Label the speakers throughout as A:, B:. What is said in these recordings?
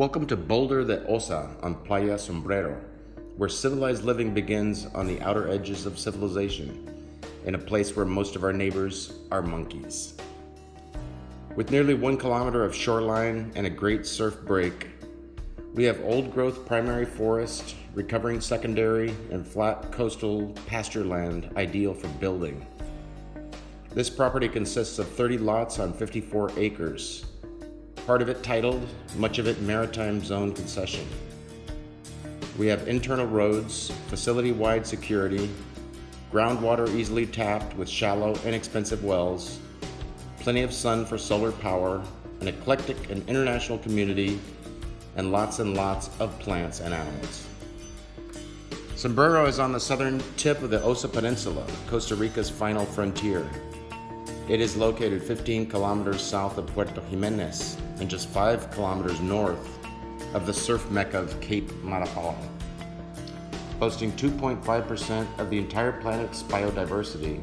A: Welcome to Boulder de Osa on Playa Sombrero, where civilized living begins on the outer edges of civilization, in a place where most of our neighbors are monkeys. With nearly 1 kilometer of shoreline and a great surf break, we have old-growth primary forest, recovering secondary, and flat coastal pasture land ideal for building. This property consists of 30 lots on 54 acres, part of it titled, much of it Maritime Zone concession. We have internal roads, facility-wide security, groundwater easily tapped with shallow, inexpensive wells, plenty of sun for solar power, an eclectic and international community, and lots of plants and animals. Sombrero is on the southern tip of the Osa Peninsula, Costa Rica's final frontier. It is located 15 kilometers south of Puerto Jimenez and just 5 kilometers north of the surf mecca of Cape Marapala. Boasting 2.5% of the entire planet's biodiversity,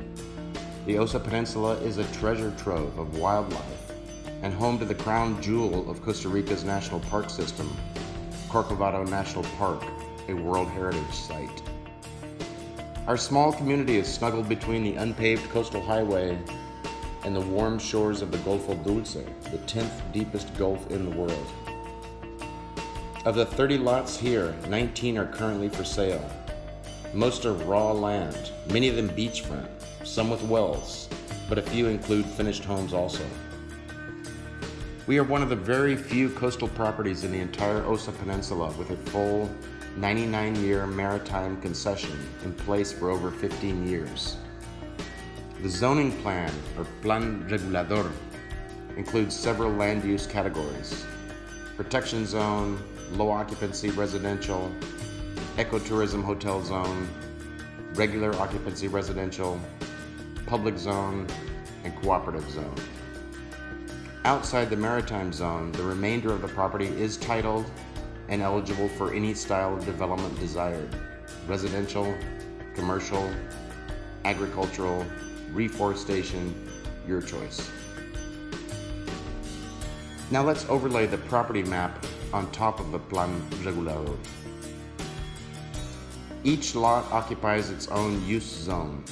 A: the Osa Peninsula is a treasure trove of wildlife and home to the crown jewel of Costa Rica's national park system, Corcovado National Park, a World Heritage Site. Our small community is snuggled between the unpaved coastal highway and the warm shores of the Golfo Dulce, the 10th deepest gulf in the world. Of the 30 lots here, 19 are currently for sale. Most are raw land, many of them beachfront, some with wells, but a few include finished homes also. We are one of the very few coastal properties in the entire Osa Peninsula with a full 99-year maritime concession in place for over 15 years. The zoning plan, or Plan Regulador, includes several land use categories: protection zone, low occupancy residential, ecotourism hotel zone, regular occupancy residential, public zone, and cooperative zone. Outside the maritime zone, the remainder of the property is titled and eligible for any style of development desired: residential, commercial, agricultural, reforestation, your choice. Now let's overlay the property map on top of the Plan Regulador. Each lot occupies its own use zone.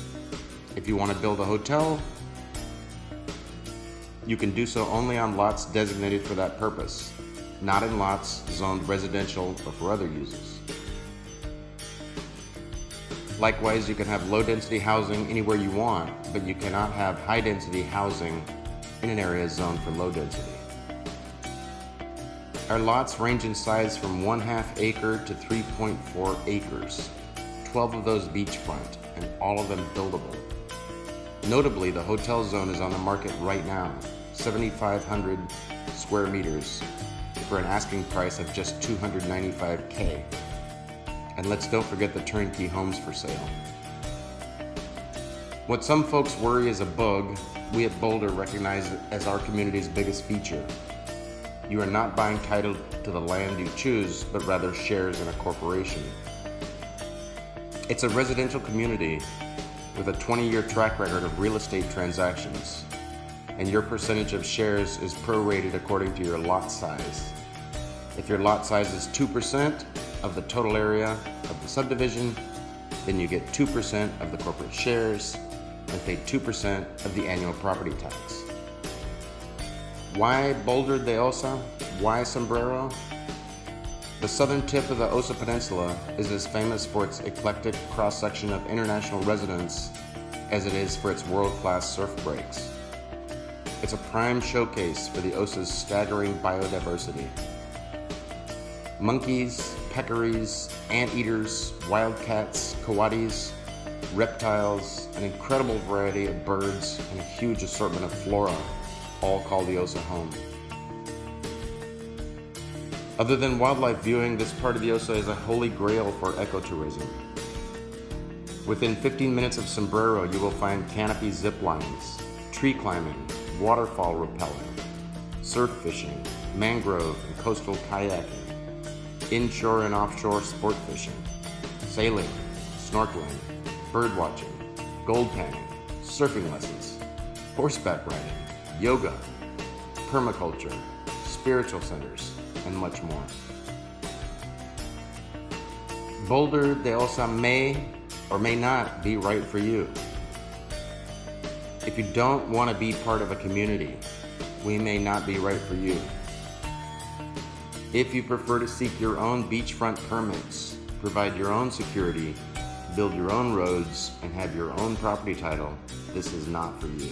A: If you want to build a hotel, you can do so only on lots designated for that purpose, not in lots zoned residential or for other uses. Likewise, you can have low-density housing anywhere you want, but you cannot have high-density housing in an area zoned for low density. Our lots range in size from 1/2 acre to 3.4 acres, 12 of those beachfront, and all of them buildable. Notably, the hotel zone is on the market right now, 7,500 square meters, for an asking price of just $295K. And let's don't forget the turnkey homes for sale. What some folks worry is a bug, we at Boulder recognize it as our community's biggest feature. You are not buying title to the land you choose, but rather shares in a corporation. It's a residential community with a 20-year track record of real estate transactions, and your percentage of shares is prorated according to your lot size. If your lot size is 2% of the total area of the subdivision, then you get 2% of the corporate shares and pay 2% of the annual property tax. Why Boulder de Osa? Why Sombrero? The southern tip of the Osa Peninsula is as famous for its eclectic cross-section of international residents as it is for its world-class surf breaks. It's a prime showcase for the Osa's staggering biodiversity. Monkeys, peccaries, anteaters, wildcats, coatis, reptiles, an incredible variety of birds, and a huge assortment of flora all call the Osa home. Other than wildlife viewing, this part of the Osa is a holy grail for ecotourism. Within 15 minutes of Sombrero, you will find canopy zip lines, tree climbing, waterfall rappelling, surf fishing, mangrove and coastal kayaking, inshore and offshore sport fishing, sailing, snorkeling, bird watching, gold panning, surfing lessons, horseback riding, yoga, permaculture, spiritual centers, and much more. Boulder de Osa may or may not be right for you. If you don't want to be part of a community, we may not be right for you. If you prefer to seek your own beachfront permits, provide your own security, build your own roads, and have your own property title, this is not for you.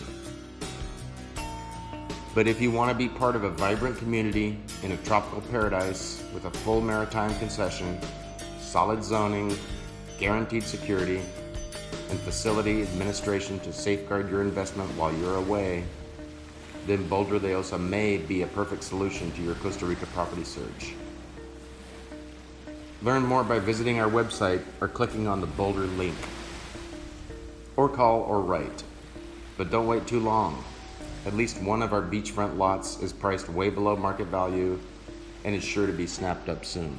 A: But if you want to be part of a vibrant community in a tropical paradise with a full maritime concession, solid zoning, guaranteed security, and facility administration to safeguard your investment while you're away, then Boulder de Osa may be a perfect solution to your Costa Rica property search. Learn more by visiting our website or clicking on the Boulder link. Or call or write. But don't wait too long. At least one of our beachfront lots is priced way below market value and is sure to be snapped up soon.